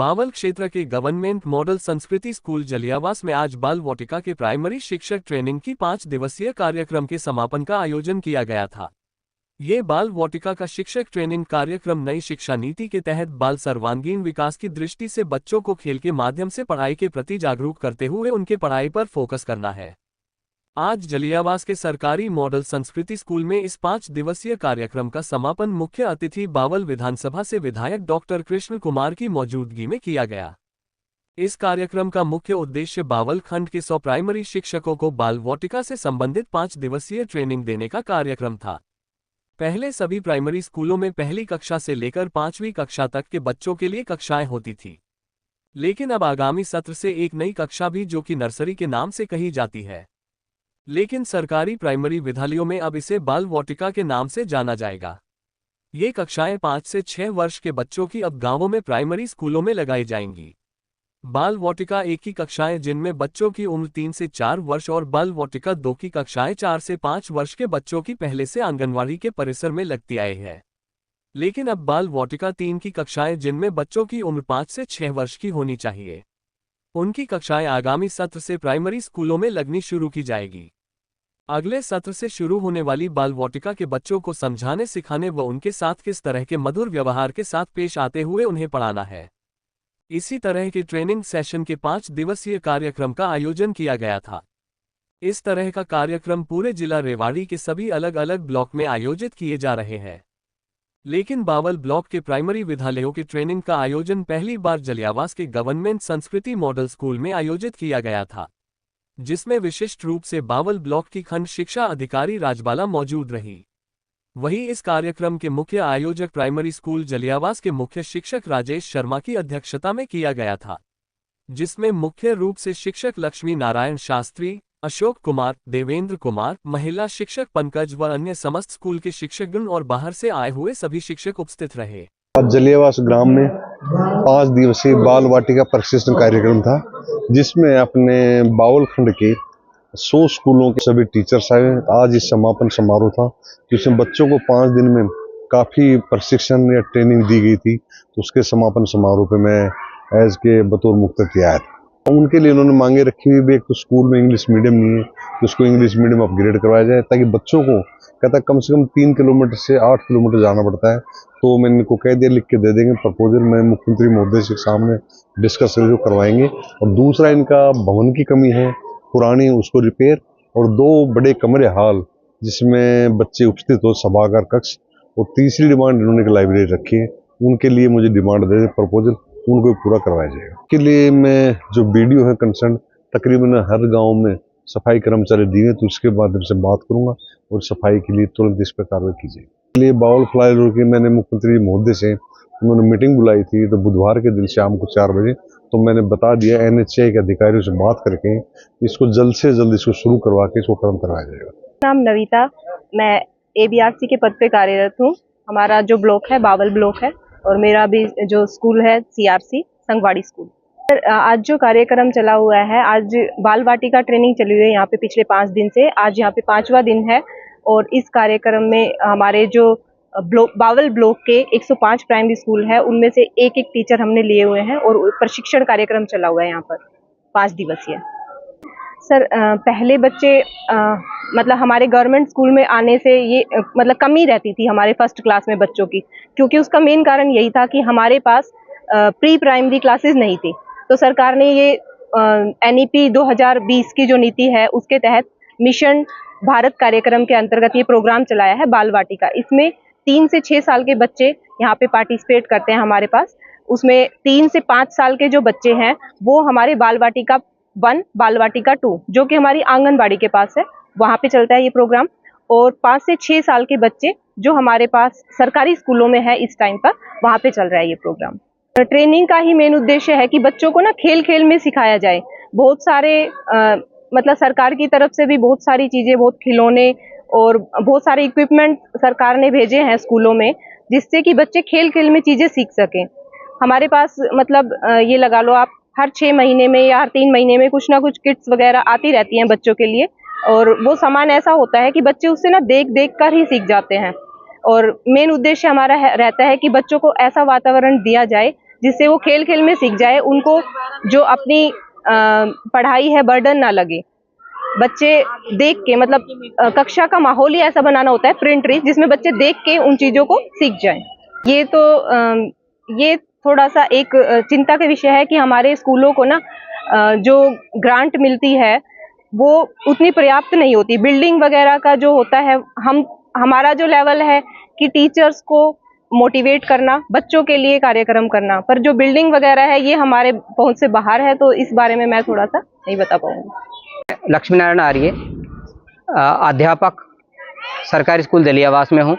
बावल क्षेत्र के government model संस्कृति स्कूल जलियावास में आज बाल वाटिका के प्राइमरी शिक्षक ट्रेनिंग की 5 दिवसीय कार्यक्रम के समापन का आयोजन किया गया था। ये बाल वाटिका का शिक्षक ट्रेनिंग कार्यक्रम नई शिक्षा नीति के तहत बाल सर्वांगीण विकास की दृष्टि से बच्चों को खेल के माध्यम से पढ़ाई के प्रति जागरूक करते हुए उनके पढ़ाई पर फोकस करना है। आज जलियावास के सरकारी मॉडल संस्कृति स्कूल में इस 5 दिवसीय कार्यक्रम का समापन मुख्य अतिथि बावल विधानसभा से विधायक डॉक्टर कृष्ण कुमार की मौजूदगी में किया गया। इस कार्यक्रम का मुख्य उद्देश्य बावल खंड के 100 प्राइमरी शिक्षकों को बाल वाटिका से संबंधित 5 दिवसीय ट्रेनिंग देने का कार्यक्रम था। पहले सभी प्राइमरी स्कूलों में पहली कक्षा से लेकर 5वीं कक्षा तक के बच्चों के लिए कक्षाएं होती थी, लेकिन अब आगामी सत्र से एक नई कक्षा भी, जो कि नर्सरी के नाम से कही जाती है, लेकिन सरकारी प्राइमरी विद्यालयों में अब इसे बाल वाटिका के नाम से जाना जाएगा। ये कक्षाएं 5 से 6 वर्ष के बच्चों की अब गांवों में प्राइमरी स्कूलों में लगाई जाएंगी। बाल वाटिका 1 की कक्षाएं जिनमें बच्चों की उम्र 3 से 4 वर्ष और बाल वाटिका 2 की कक्षाएं 4 से 5 वर्ष के बच्चों की पहले से आंगनवाड़ी के परिसर में लगती आई है, लेकिन अब बाल वाटिका 3 की कक्षाएं जिनमें बच्चों की उम्र 5 से 6 वर्ष की होनी चाहिए, उनकी कक्षाएं आगामी सत्र से प्राइमरी स्कूलों में लगनी शुरू की जाएगी। अगले सत्र से शुरू होने वाली बाल वाटिका के बच्चों को समझाने, सिखाने व उनके साथ किस तरह के मधुर व्यवहार के साथ पेश आते हुए उन्हें पढ़ाना है। इसी तरह के ट्रेनिंग सेशन के 5 दिवसीय कार्यक्रम का आयोजन किया गया था। इस तरह का कार्यक्रम पूरे जिला रेवाड़ी के सभी अलग अलग ब्लॉक में आयोजित किए जा रहे हैं, लेकिन बावल ब्लॉक के प्राइमरी विद्यालयों की ट्रेनिंग का आयोजन पहली बार जलियावास के गवर्नमेंट संस्कृति मॉडल स्कूल में आयोजित किया गया था, जिसमें विशिष्ट रूप से बावल ब्लॉक की खंड शिक्षा अधिकारी राजबाला मौजूद रही। वहीं इस कार्यक्रम के मुख्य आयोजक प्राइमरी स्कूल जलियावास के मुख्य शिक्षक राजेश शर्मा की अध्यक्षता में किया गया था, जिसमें मुख्य रूप से शिक्षक लक्ष्मी नारायण शास्त्री, अशोक कुमार, देवेंद्र कुमार, महिला शिक्षक पंकज व अन्य समस्त स्कूल के शिक्षकगण और बाहर से आए हुए सभी शिक्षक उपस्थित रहे। जलियावास ग्राम में 5 दिवसीय बाल वाटिका प्रशिक्षण कार्यक्रम था, जिसमें अपने बावल खंड के 100 स्कूलों के सभी टीचर्स आए। आज इस समापन समारोह था, जिसमें बच्चों को 5 दिन में काफ़ी प्रशिक्षण या ट्रेनिंग दी गई थी। तो उसके समापन समारोह पे मैं एज के बतौर मुख्य अतिथि आया था। उनके लिए उन्होंने मांगे रखी हुई भी, एक तो स्कूल में इंग्लिश मीडियम नहीं है, तो उसको इंग्लिश मीडियम अपग्रेड करवाया जाए, ताकि बच्चों को कहता कम से कम 3 किलोमीटर से 8 किलोमीटर जाना पड़ता है। तो मैंने इनको कह दिया, लिख के दे देंगे प्रपोजल, मैं मुख्यमंत्री महोदय के सामने डिस्कस जो करवाएंगे। और दूसरा, इनका भवन की कमी है पुरानी, उसको रिपेयर, और 2 बड़े कमरे हाल जिसमें बच्चे उपस्थित हो, सभागार कक्ष। और तीसरी डिमांड इन्होंने लाइब्रेरी रखी है, उनके लिए मुझे डिमांड दे प्रपोजल, उनको पूरा करवाया जाएगा। इसके लिए मैं जो बीडीओ है कंसर्न, तकरीबन हर गाँव में सफाई कर्मचारी दिए, तो उसके माध्यम से बात करूंगा और सफाई के लिए तुरंत इस पर कार्रवाई की जाएगी। इसलिए बावल फ्लाईओवर की मैंने मुख्यमंत्री महोदय से उन्होंने मीटिंग बुलाई थी, तो बुधवार के दिन शाम को 4 बजे, तो मैंने बता दिया NHAI के अधिकारियों से बात करके इसको जल्द से जल्द इसको शुरू करवा के इसको कर्म करवाया जाएगा। नाम नविता, मैं ABRC के पद पे कार्यरत हूँ। हमारा जो ब्लॉक है बावल ब्लॉक है, और मेरा भी जो स्कूल है CRC संगवाड़ी स्कूल। आज जो कार्यक्रम चला हुआ है, आज बाल वाटिका ट्रेनिंग चली हुई है यहाँ पे पिछले 5 दिन से। आज यहाँ पे 5वां दिन है, और इस कार्यक्रम में हमारे जो बावल ब्लॉक के 105 प्राइमरी स्कूल है, उनमें से एक टीचर हमने लिए हुए हैं, और प्रशिक्षण कार्यक्रम चला हुआ है यहाँ पर 5 दिवसीय। सर, पहले बच्चे मतलब हमारे गवर्नमेंट स्कूल में आने से ये मतलब कमी रहती थी हमारे फर्स्ट क्लास में बच्चों की, क्योंकि उसका मेन कारण यही था कि हमारे पास प्री प्राइमरी क्लासेस नहीं थी। तो सरकार ने ये NEP 2020 की जो नीति है, उसके तहत मिशन भारत कार्यक्रम के अंतर्गत ये प्रोग्राम चलाया है बाल वाटिका। इसमें 3 से 6 साल के बच्चे यहाँ पे पार्टिसिपेट करते हैं हमारे पास। उसमें 3 से 5 साल के जो बच्चे हैं वो हमारे बाल वाटिका 1, बाल वाटिका 2, जो कि हमारी आंगनबाड़ी के पास है, वहाँ पे चलता है ये प्रोग्राम। और 5 से 6 साल के बच्चे जो हमारे पास सरकारी स्कूलों में है इस टाइम पर, वहाँ पे चल रहा है ये प्रोग्राम। ट्रेनिंग का ही मेन उद्देश्य है कि बच्चों को ना खेल खेल में सिखाया जाए। बहुत सारे मतलब सरकार की तरफ से भी बहुत सारी चीजें, बहुत खिलौने और बहुत सारे इक्विपमेंट सरकार ने भेजे हैं स्कूलों में, जिससे कि बच्चे खेल खेल में चीजें सीख सकें। हमारे पास मतलब ये लगा लो आप, हर 6 महीने में या हर 3 महीने में कुछ ना कुछ किट्स वगैरह आती रहती हैं बच्चों के लिए, और वो सामान ऐसा होता है कि बच्चे उससे ना देख देख कर ही सीख जाते हैं। और मेन उद्देश्य हमारा रहता है कि बच्चों को ऐसा वातावरण दिया जाए जिससे वो खेल खेल में सीख जाए, उनको जो अपनी पढ़ाई है बर्डन ना लगे। बच्चे देख के, मतलब कक्षा का माहौल ही ऐसा बनाना होता है प्रिंट रिच, जिसमें बच्चे देख के उन चीजों को सीख जाएं। ये थोड़ा सा एक चिंता का विषय है कि हमारे स्कूलों को ना जो ग्रांट मिलती है वो उतनी पर्याप्त नहीं होती। बिल्डिंग वगैरह का जो होता है, हमारा जो लेवल है कि टीचर्स को मोटिवेट करना, बच्चों के लिए कार्यक्रम करना, पर जो बिल्डिंग वगैरह है ये हमारे पहुंच से बाहर है, तो इस बारे में मैं थोड़ा सा नहीं बता पाऊंगी। लक्ष्मी नारायण आर्य, अध्यापक, सरकारी स्कूल जलियावास में हूँ।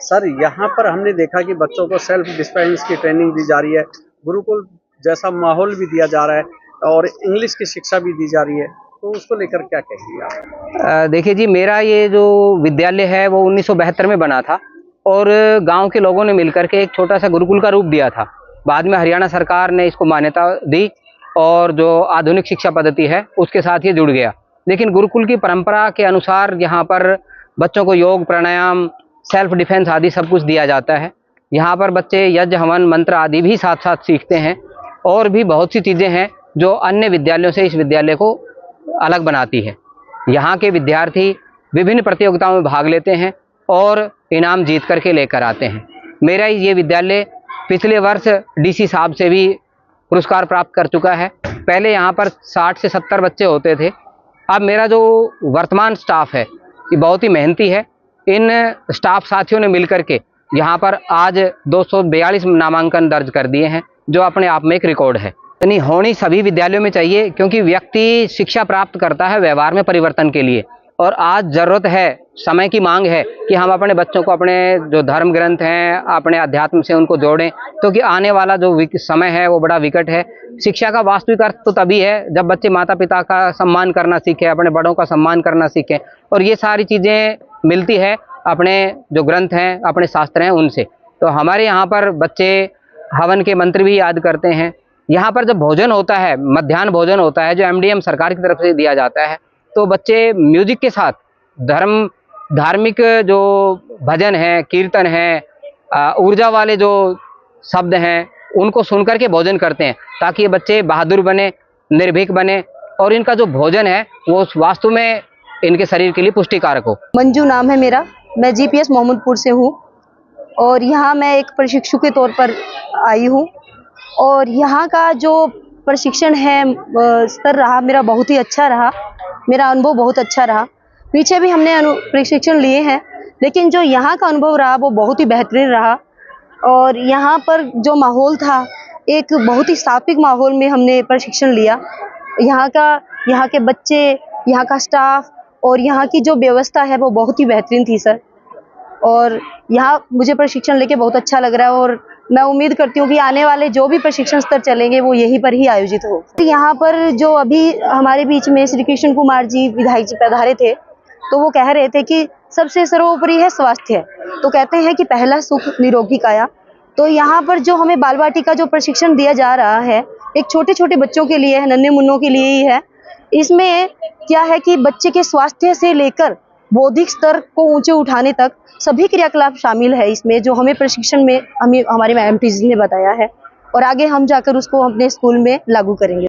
सर, यहाँ पर हमने देखा कि बच्चों को सेल्फ डिफेंस की ट्रेनिंग दी जा रही है, गुरुकुल जैसा माहौल भी दिया जा रहा है और इंग्लिश की शिक्षा भी दी जा रही है, तो उसको लेकर क्या कहेंगे आप? देखिए जी, मेरा ये जो विद्यालय है वो 1972 में बना था और गांव के लोगों ने मिलकर के एक छोटा सा गुरुकुल का रूप दिया था। बाद में हरियाणा सरकार ने इसको मान्यता दी और जो आधुनिक शिक्षा पद्धति है उसके साथ ये जुड़ गया। लेकिन गुरुकुल की परंपरा के अनुसार यहाँ पर बच्चों को योग, प्राणायाम, सेल्फ डिफेंस आदि सब कुछ दिया जाता है। यहाँ पर बच्चे यज्ञ, हवन, मंत्र आदि भी साथ साथ सीखते हैं और भी बहुत सी चीज़ें हैं जो अन्य विद्यालयों से इस विद्यालय को अलग बनाती है। यहाँ के विद्यार्थी विभिन्न प्रतियोगिताओं में भाग लेते हैं और इनाम जीत करके लेकर आते हैं। मेरा ये विद्यालय पिछले वर्ष डीसी साहब से भी पुरस्कार प्राप्त कर चुका है। पहले यहाँ पर 60 से 70 बच्चे होते थे। अब मेरा जो वर्तमान स्टाफ है ये बहुत ही मेहनती है। इन स्टाफ साथियों ने मिलकर के यहाँ पर आज 242 नामांकन दर्ज कर दिए हैं, जो अपने आप में एक रिकॉर्ड है। यानी होनी सभी विद्यालयों में चाहिए, क्योंकि व्यक्ति शिक्षा प्राप्त करता है व्यवहार में परिवर्तन के लिए, और आज जरूरत है, समय की मांग है कि हम अपने बच्चों को अपने जो धर्म ग्रंथ हैं, अपने अध्यात्म से उनको जोड़ें, क्योंकि आने वाला जो समय है वो बड़ा विकट है। शिक्षा का वास्तविक अर्थ तो तभी है जब बच्चे माता पिता का सम्मान करना सीखें, अपने बड़ों का सम्मान करना सीखें, और ये सारी चीज़ें मिलती है अपने जो ग्रंथ हैं, अपने शास्त्र हैं उनसे। तो हमारे यहाँ पर बच्चे हवन के मंत्र भी याद करते हैं। यहाँ पर जब भोजन होता है, मध्याह्न भोजन होता है जो MDM सरकार की तरफ से दिया जाता है, तो बच्चे म्यूजिक के साथ धार्मिक जो भजन है, कीर्तन है, ऊर्जा वाले जो शब्द हैं उनको सुनकर के भोजन करते हैं, ताकि ये बच्चे बहादुर बने, निर्भीक बने और इनका जो भोजन है वो वास्तव में इनके शरीर के लिए पुष्टिकारक हो। मंजू नाम है मेरा, मैं GPS मोहम्मदपुर से हूँ और यहाँ मैं एक प्रशिक्षु के तौर पर आई हूँ। और यहाँ का जो प्रशिक्षण है स्तर रहा मेरा बहुत ही अच्छा रहा, मेरा अनुभव बहुत अच्छा रहा। पीछे भी हमने प्रशिक्षण लिए हैं, लेकिन जो यहाँ का अनुभव रहा वो बहुत ही बेहतरीन रहा। और यहाँ पर जो माहौल था, एक बहुत ही सात्विक माहौल में हमने प्रशिक्षण लिया। यहाँ के बच्चे, यहाँ का स्टाफ और यहाँ की जो व्यवस्था है वो बहुत ही बेहतरीन थी सर। और यहाँ मुझे प्रशिक्षण लेके बहुत अच्छा लग रहा है और मैं उम्मीद करती हूँ कि आने वाले जो भी प्रशिक्षण स्तर चलेंगे वो यहीं पर ही आयोजित हो। यहाँ पर जो अभी हमारे बीच में श्री कृष्ण कुमार जी विधायक जी पधारे थे, तो वो कह रहे थे कि सबसे सर्वोपरि है स्वास्थ्य। तो कहते हैं कि पहला सुख निरोगी काया। तो यहाँ पर जो हमें बाल वाटिका जो प्रशिक्षण दिया जा रहा है, एक छोटे छोटे बच्चों के लिए है, नन्हे मुन्नों के लिए ही है। इसमें क्या है कि बच्चे के स्वास्थ्य से लेकर बौद्धिक स्तर को ऊंचे उठाने तक सभी क्रियाकलाप शामिल है इसमें, जो हमें प्रशिक्षण में हमारे MT जी ने बताया है, और आगे हम जाकर उसको अपने स्कूल में लागू करेंगे।